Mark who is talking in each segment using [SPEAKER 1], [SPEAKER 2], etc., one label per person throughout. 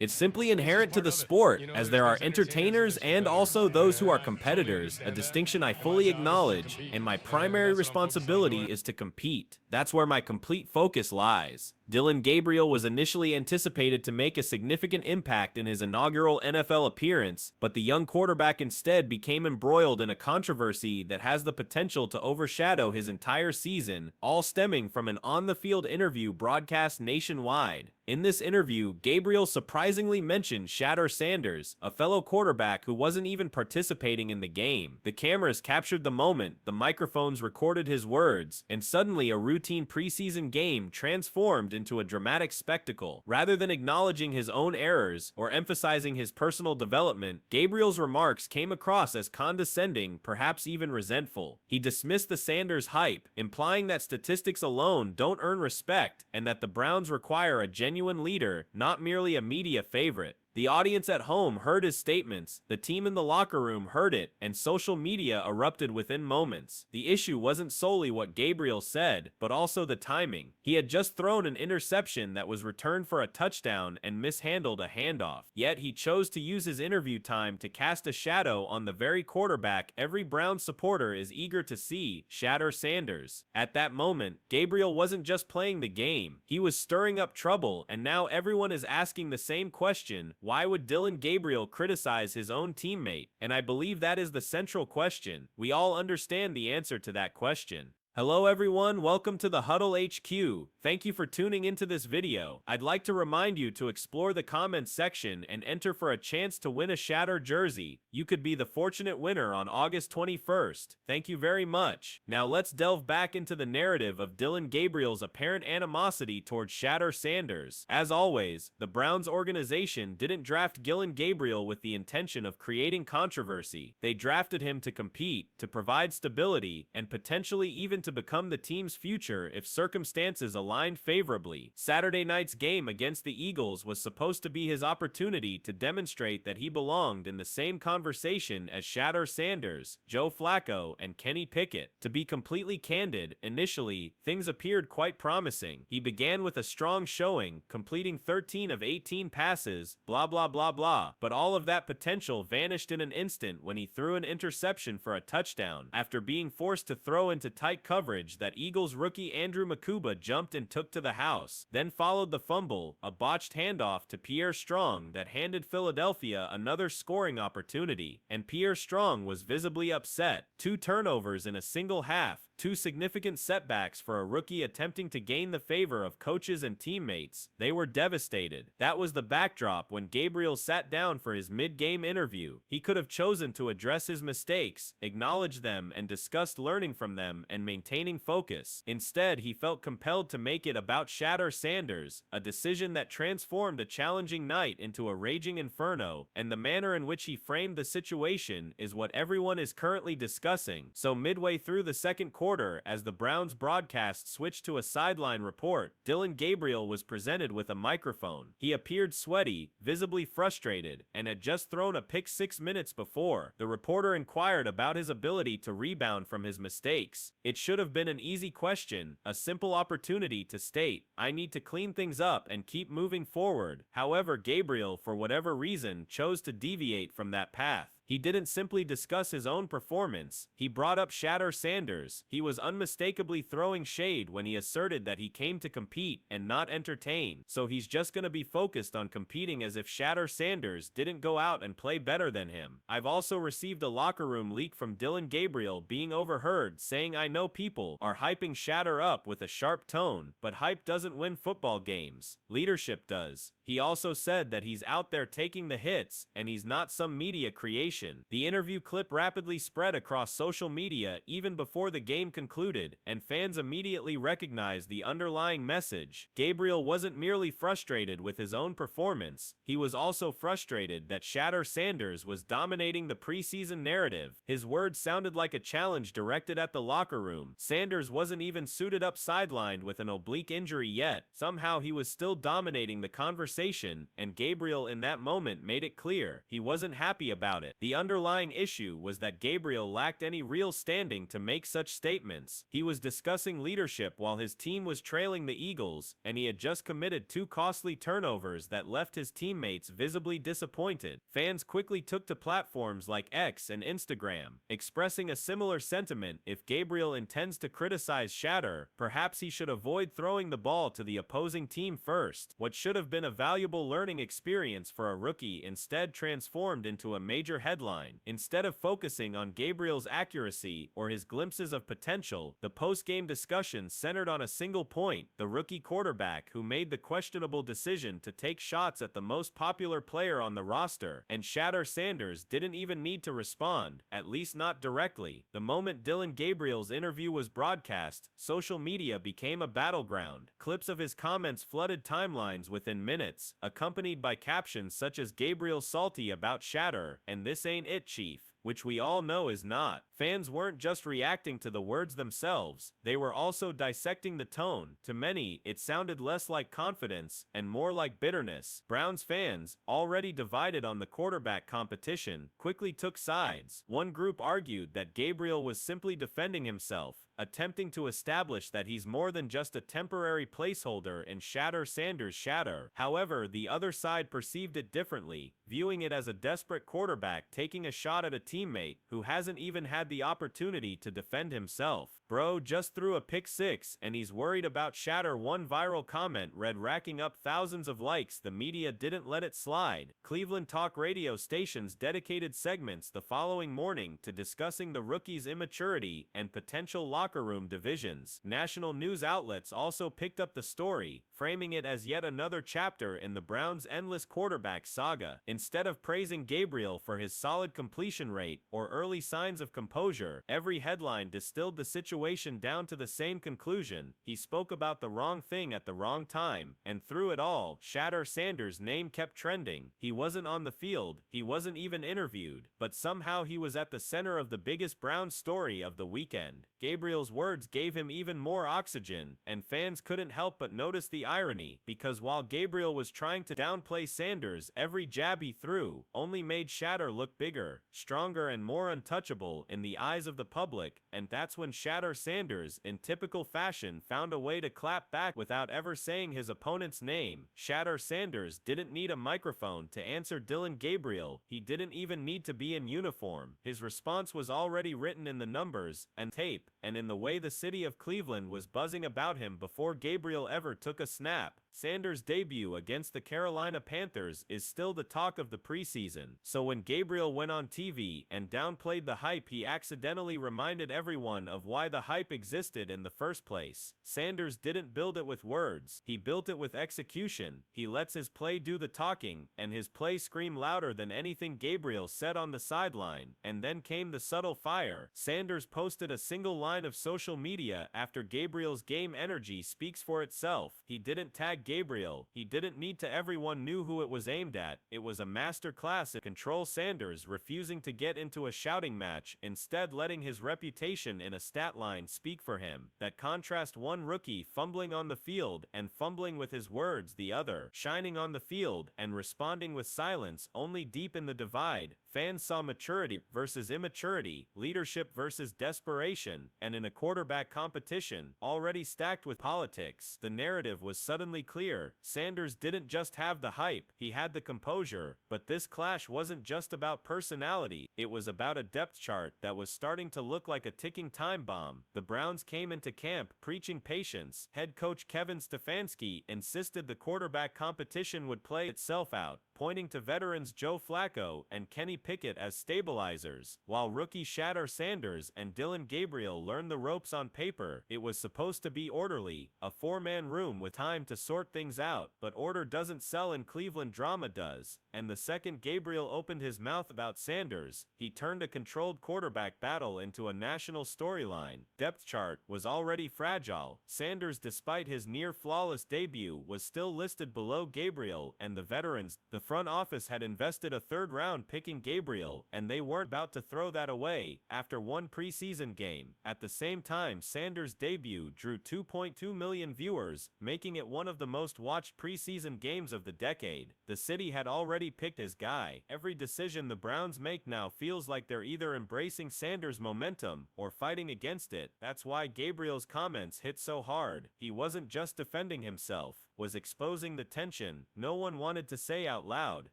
[SPEAKER 1] It's simply inherent to the sport, as there are entertainers and also those who are competitors, a distinction I fully acknowledge, and my primary responsibility is to compete. That's where my complete focus lies. Dillon Gabriel was initially anticipated to make a significant impact in his inaugural NFL appearance, but the young quarterback instead became embroiled in a controversy that has the potential to overshadow his entire season, all stemming from an on-the-field interview broadcast nationwide. In this interview, Gabriel surprisingly mentioned Shedeur Sanders, a fellow quarterback who wasn't even participating in the game. The cameras captured the moment, the microphones recorded his words, and suddenly a routine preseason game transformed into a dramatic spectacle. Rather than acknowledging his own errors or emphasizing his personal development, Gabriel's remarks came across as condescending, perhaps even resentful. He dismissed the Sanders hype, implying that statistics alone don't earn respect and that the Browns require a genuine leader, not merely a media favorite. The audience at home heard his statements, the team in the locker room heard it, and social media erupted within moments. The issue wasn't solely what Gabriel said, but also the timing. He had just thrown an interception that was returned for a touchdown and mishandled a handoff. Yet he chose to use his interview time to cast a shadow on the very quarterback every Browns supporter is eager to see, Shedeur Sanders. At that moment, Gabriel wasn't just playing the game, he was stirring up trouble, and now everyone is asking the same question: why would Dillon Gabriel criticize his own teammate? And I believe that is the central question. We all understand the answer to that question. Hello everyone, welcome to the Huddle HQ. Thank you for tuning into this video. I'd like to remind you to explore the comments section and enter for a chance to win a Shedeur jersey. You could be the fortunate winner on August 21st. Thank you very much. Now let's delve back into the narrative of Dillon Gabriel's apparent animosity towards Shedeur Sanders. As always, the Browns organization didn't draft Dillon Gabriel with the intention of creating controversy. They drafted him to compete, to provide stability, and potentially even to become the team's future if circumstances aligned favorably. Saturday night's game against the Eagles was supposed to be his opportunity to demonstrate that he belonged in the same conversation as Shedeur Sanders, Joe Flacco, and Kenny Pickett. To be completely candid, initially, things appeared quite promising. He began with a strong showing, completing 13 of 18 passes, blah blah blah blah, but all of that potential vanished in an instant when he threw an interception for a touchdown, after being forced to throw into tight coverage that Eagles rookie Andrew Makuba jumped and took to the house. Then followed the fumble, a botched handoff to Pierre Strong that handed Philadelphia another scoring opportunity, and Pierre Strong was visibly upset. 2 turnovers in a single half, 2 significant setbacks for a rookie attempting to gain the favor of coaches and teammates. They were devastated. That was the backdrop when Gabriel sat down for his mid-game interview. He could have chosen to address his mistakes, acknowledge them, and discuss learning from them and maintaining focus. Instead, he felt compelled to make it about Shedeur Sanders, a decision that transformed a challenging night into a raging inferno, and the manner in which he framed the situation is what everyone is currently discussing. So midway through the second quarter, as the Browns broadcast switched to a sideline report, Dillon Gabriel was presented with a microphone. He appeared sweaty, visibly frustrated, and had just thrown a pick 6 minutes before. The reporter inquired about his ability to rebound from his mistakes. It should have been an easy question, a simple opportunity to state, "I need to clean things up and keep moving forward." However, Gabriel, for whatever reason, chose to deviate from that path. He didn't simply discuss his own performance, he brought up Shedeur Sanders. He was unmistakably throwing shade when he asserted that he came to compete and not entertain, so he's just gonna be focused on competing as if Shedeur Sanders didn't go out and play better than him. I've also received a locker room leak from Dillon Gabriel being overheard saying, "I know people are hyping Shedeur up with a sharp tone, but hype doesn't win football games. Leadership does." He also said that he's out there taking the hits, and he's not some media creation. The interview clip rapidly spread across social media even before the game concluded, and fans immediately recognized the underlying message. Gabriel wasn't merely frustrated with his own performance, he was also frustrated that Shedeur Sanders was dominating the preseason narrative. His words sounded like a challenge directed at the locker room. Sanders wasn't even suited up sidelined with an oblique injury yet. Somehow he was still dominating the conversation conversation, and Gabriel in that moment made it clear he wasn't happy about it. The underlying issue was that Gabriel lacked any real standing to make such statements. He was discussing leadership while his team was trailing the Eagles, and he had just committed 2 costly turnovers that left his teammates visibly disappointed. Fans quickly took to platforms like X and Instagram, expressing a similar sentiment. If Gabriel intends to criticize Shedeur, perhaps he should avoid throwing the ball to the opposing team first. What should have been a valuable learning experience for a rookie instead transformed into a major headline. Instead of focusing on Gabriel's accuracy or his glimpses of potential, the post-game discussion centered on a single point: the rookie quarterback who made the questionable decision to take shots at the most popular player on the roster, and Shedeur Sanders didn't even need to respond, at least not directly. The moment Dillon Gabriel's interview was broadcast, social media became a battleground. Clips of his comments flooded timelines within minutes, accompanied by captions such as "Gabriel salty about Shedeur" and "This ain't it, Chief," which we all know is not. Fans weren't just reacting to the words themselves, they were also dissecting the tone. To many, it sounded less like confidence and more like bitterness. Browns fans, already divided on the quarterback competition, quickly took sides. One group argued that Gabriel was simply defending himself, attempting to establish that he's more than just a temporary placeholder in Shedeur Sanders' Shedeur. However, the other side perceived it differently, viewing it as a desperate quarterback taking a shot at a teammate who hasn't even had the opportunity to defend himself. "Bro just threw a pick 6 and he's worried about Shedeur," one viral comment read, racking up thousands of likes. The media didn't let it slide. Cleveland talk radio stations dedicated segments the following morning to discussing the rookie's immaturity and potential locker room divisions. National news outlets also picked up the story, framing it as yet another chapter in the Browns' endless quarterback saga. Instead of praising Gabriel for his solid completion rate or early signs of composure, every headline distilled the situation down to the same conclusion: he spoke about the wrong thing at the wrong time. And through it all, Shedeur Sanders' name kept trending. He wasn't on the field, he wasn't even interviewed, but somehow he was at the center of the biggest Browns story of the weekend. Gabriel's words gave him even more oxygen, and fans couldn't help but notice the irony, because while Gabriel was trying to downplay Sanders, every jab he threw only made Shedeur look bigger, stronger, and more untouchable in the eyes of the public. And that's when Shedeur Sanders, in typical fashion, found a way to clap back without ever saying his opponent's name. Shedeur Sanders didn't need a microphone to answer Dillon Gabriel. He didn't even need to be in uniform. His response was already written in the numbers and tape, and in the way the city of Cleveland was buzzing about him before Gabriel ever took a snap. Sanders' debut against the Carolina Panthers is still the talk of the preseason, so when Gabriel went on TV and downplayed the hype, he accidentally reminded everyone of why the hype existed in the first place. Sanders didn't build it with words, he built it with execution. He lets his play do the talking, and his play scream louder than anything Gabriel said on the sideline. And then came the subtle fire. Sanders posted a single line of social media after Gabriel's game energy speaks for itself. He didn't tag Gabriel, he didn't need to. Everyone knew who it was aimed at. It was a master class in control. Sanders refusing to get into a shouting match, instead letting his reputation in a stat line speak for him. That contrast: one rookie fumbling on the field and fumbling with his words, the other shining on the field and responding with silence, only deepen the divide. Fans saw maturity versus immaturity, leadership versus desperation, and in a quarterback competition already stacked with politics, the narrative was suddenly clear. Sanders didn't just have the hype, he had the composure. But this clash wasn't just about personality, it was about a depth chart that was starting to look like a ticking time bomb. The Browns came into camp preaching patience. Head coach Kevin Stefanski insisted the quarterback competition would play itself out, pointing to veterans Joe Flacco and Kenny Pickett as stabilizers. While rookie Shedeur Sanders and Dillon Gabriel learned the ropes on paper, it was supposed to be orderly, a four-man room with time to sort things out. But order doesn't sell in Cleveland, drama does. And the second Gabriel opened his mouth about Sanders, he turned a controlled quarterback battle into a national storyline. Depth chart was already fragile. Sanders, despite his near-flawless debut, was still listed below Gabriel and the veterans. The front office had invested a third round picking Gabriel, and they weren't about to throw that away after one preseason game. At the same time, Sanders' debut drew 2.2 million viewers, making it one of the most watched preseason games of the decade. The city had already picked his guy. Every decision the Browns make now feels like they're either embracing Sanders' momentum or fighting against it. That's why Gabriel's comments hit so hard. He wasn't just defending himself, was exposing the tension no one wanted to say out loud.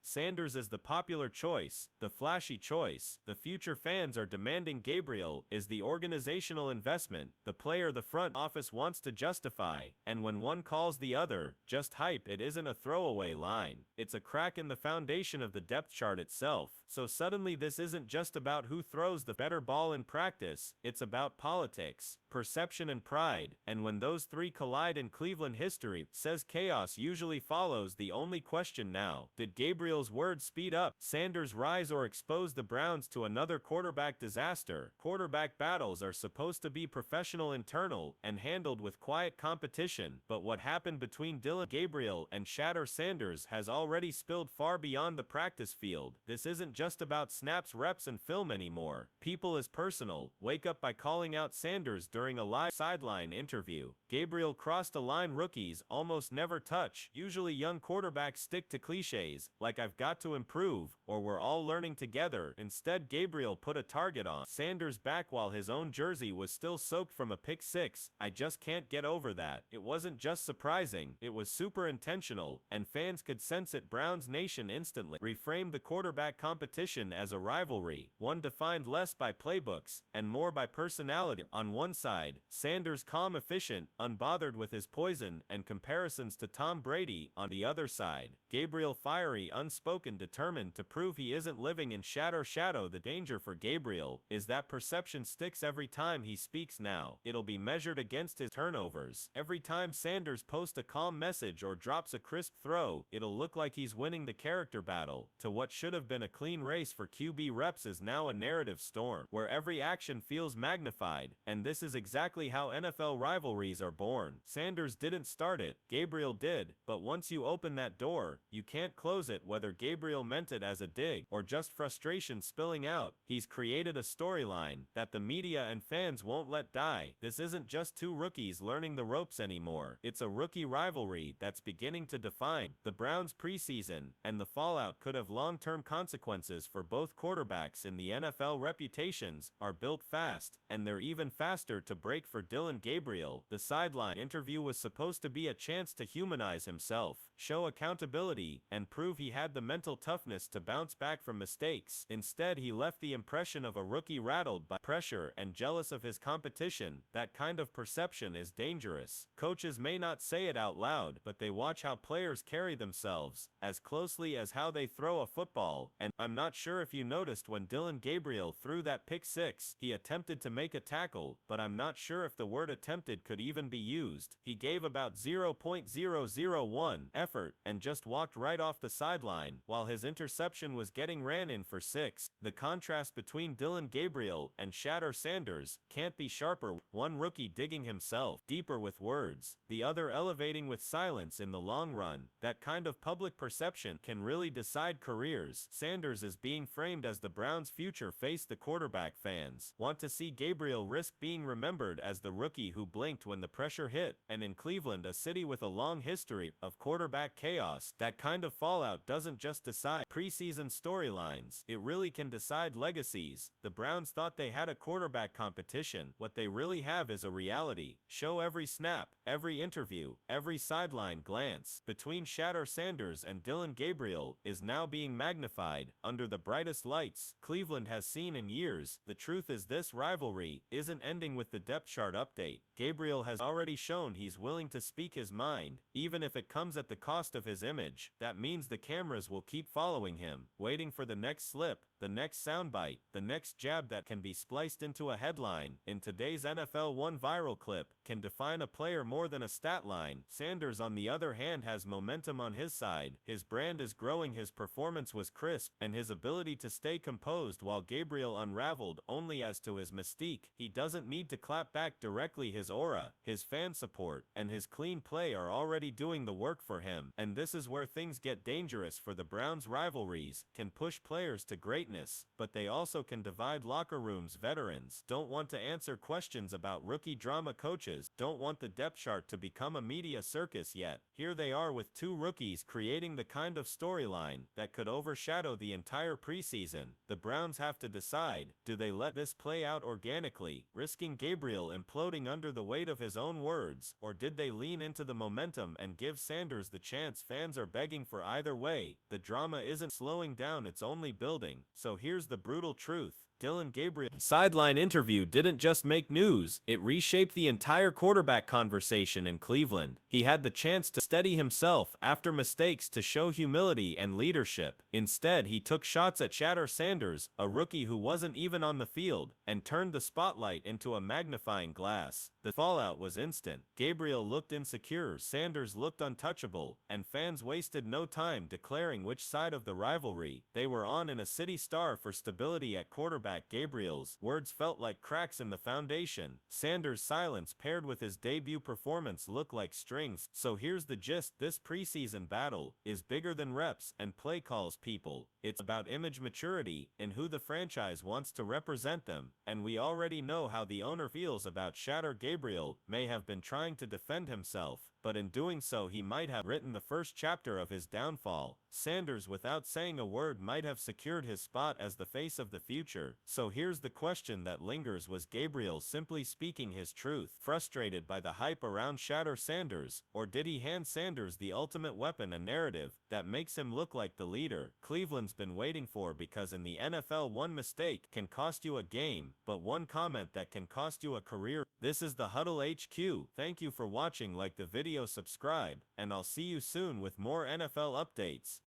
[SPEAKER 1] Sanders is the popular choice, the flashy choice. The future fans are demanding Gabriel is the organizational investment, the player the front office wants to justify. And when one calls the other just hype, it isn't a throwaway line. It's a crack in the foundation of the depth chart itself. So suddenly this isn't just about who throws the better ball in practice, it's about politics, perception and pride. And when those three collide in Cleveland history, says chaos usually follows. The only question now, did Gabriel's words speed up Sanders' rise or expose the Browns to another quarterback disaster? Quarterback battles are supposed to be professional, internal, and handled with quiet competition, but what happened between Dillon Gabriel and Shedeur Sanders has already spilled far beyond the practice field. This isn't just about snaps, reps, and film anymore. People is personal. Wake up by calling out Sanders during a live sideline interview. Gabriel crossed a line rookies almost never touch. Usually young quarterbacks stick to cliches, like I've got to improve, or we're all learning together. Instead, Gabriel put a target on Sanders' back while his own jersey was still soaked from a pick six. I just can't get over that. It wasn't just surprising, it was super intentional, and fans could sense it. Browns Nation instantly reframed the quarterback competition as a rivalry, one defined less by playbooks and more by personality. On one side, Sanders calm, efficient, unbothered with his poison and comparisons to Tom Brady. On the other side, Gabriel fiery, unspoken, determined to prove he isn't living in shadow. The danger for Gabriel is that perception sticks every time he speaks now. It'll be measured against his turnovers. Every time Sanders posts a calm message or drops a crisp throw, it'll look like he's winning the character battle. To what should have been a clean race for QB reps is now a narrative storm, where every action feels magnified, and this is exactly how NFL rivalries are born. Sanders didn't start it, Gabriel did, but once you open that door, you can't close it. Whether Gabriel meant it as a dig or just frustration spilling out, he's created a storyline that the media and fans won't let die. This isn't just two rookies learning the ropes anymore. It's a rookie rivalry that's beginning to define the Browns' preseason, and the fallout could have long-term consequences for both quarterbacks in the NFL. Reputations are built fast, and they're even faster to break for Dillon Gabriel. The sideline interview was supposed to be a chance to humanize himself, show accountability, and prove he had the mental toughness to bounce back from mistakes. Instead, he left the impression of a rookie rattled by pressure and jealous of his competition. That kind of perception is dangerous. Coaches may not say it out loud, but they watch how players carry themselves as closely as how they throw a football. And I'm not sure if you noticed when Dillon Gabriel threw that pick six, he attempted to make a tackle, but I'm not sure if the word attempted could even be used. He gave about 0.001 effort and just walked right off the sideline while his interception was getting ran in for 6. The contrast between Dillon Gabriel and Shedeur Sanders can't be sharper. One rookie digging himself deeper with words, the other elevating with silence. In the long run, that kind of public perception can really decide careers. Sanders is being framed as the Browns' future face. The quarterback fans want to see Gabriel risk being remembered as the rookie who blinked when the pressure hit. And in Cleveland, a city with a long history of quarterback chaos, that kind of fallout doesn't just decide preseason storylines, it really can decide legacies. The Browns thought they had a quarterback competition. What they really have is a reality show. Every snap, every interview, every sideline glance between Shedeur Sanders and Dillon Gabriel is now being magnified under the brightest lights Cleveland has seen in years. The truth is, this rivalry isn't ending with the depth chart update. Gabriel has already shown he's willing to speak his mind, even if it comes at the cost of his image. That means the cameras will keep following him, waiting for the next slip, the next soundbite, the next jab that can be spliced into a headline. In today's NFL, one viral clip can define a player more than a stat line. Sanders, on the other hand, has momentum on his side. His brand is growing, his performance was crisp, and his ability to stay composed, while Gabriel unraveled only as to his mystique. He doesn't need to clap back directly. His aura, his fan support, and his clean play are already doing the work for him. him. And this is where things get dangerous for the Browns. Rivalries can push players to greatness, but they also can divide locker rooms. Veterans don't want to answer questions about rookie drama. Coaches don't want the depth chart to become a media circus yet. Here they are with two rookies creating the kind of storyline that could overshadow the entire preseason. The Browns have to decide, do they let this play out organically, risking Gabriel imploding under the weight of his own words, or did they lean into the momentum and give Sanders the chance? Fans are begging for either way. The drama isn't slowing down, it's only building. So here's the brutal truth. Dillon Gabriel's sideline interview didn't just make news, it reshaped the entire quarterback conversation in Cleveland. He had the chance to steady himself after mistakes, to show humility and leadership. Instead, he took shots at Shedeur Sanders, a rookie who wasn't even on the field, and turned the spotlight into a magnifying glass. The fallout was instant. Gabriel looked insecure, Sanders looked untouchable, and fans wasted no time declaring which side of the rivalry they were on. In a city star for stability at quarterback, Gabriel's words felt like cracks in the foundation. Sanders' silence paired with his debut performance looked like strings. So here's the gist: this preseason battle is bigger than reps and play calls, people. It's about image maturity and who the franchise wants to represent them. And we already know how the owner feels about Shedeur. Gabriel may have been trying to defend himself, but in doing so he might have written the first chapter of his downfall. Sanders, without saying a word, might have secured his spot as the face of the future. So here's the question that lingers: was Gabriel simply speaking his truth, frustrated by the hype around Shedeur Sanders, or did he hand Sanders the ultimate weapon, a narrative that makes him look like the leader Cleveland's been waiting for? Because in the NFL, one mistake can cost you a game, but one comment that can cost you a career. This is the Huddle HQ. Thank you for watching. Like the video, subscribe, and I'll see you soon with more NFL updates.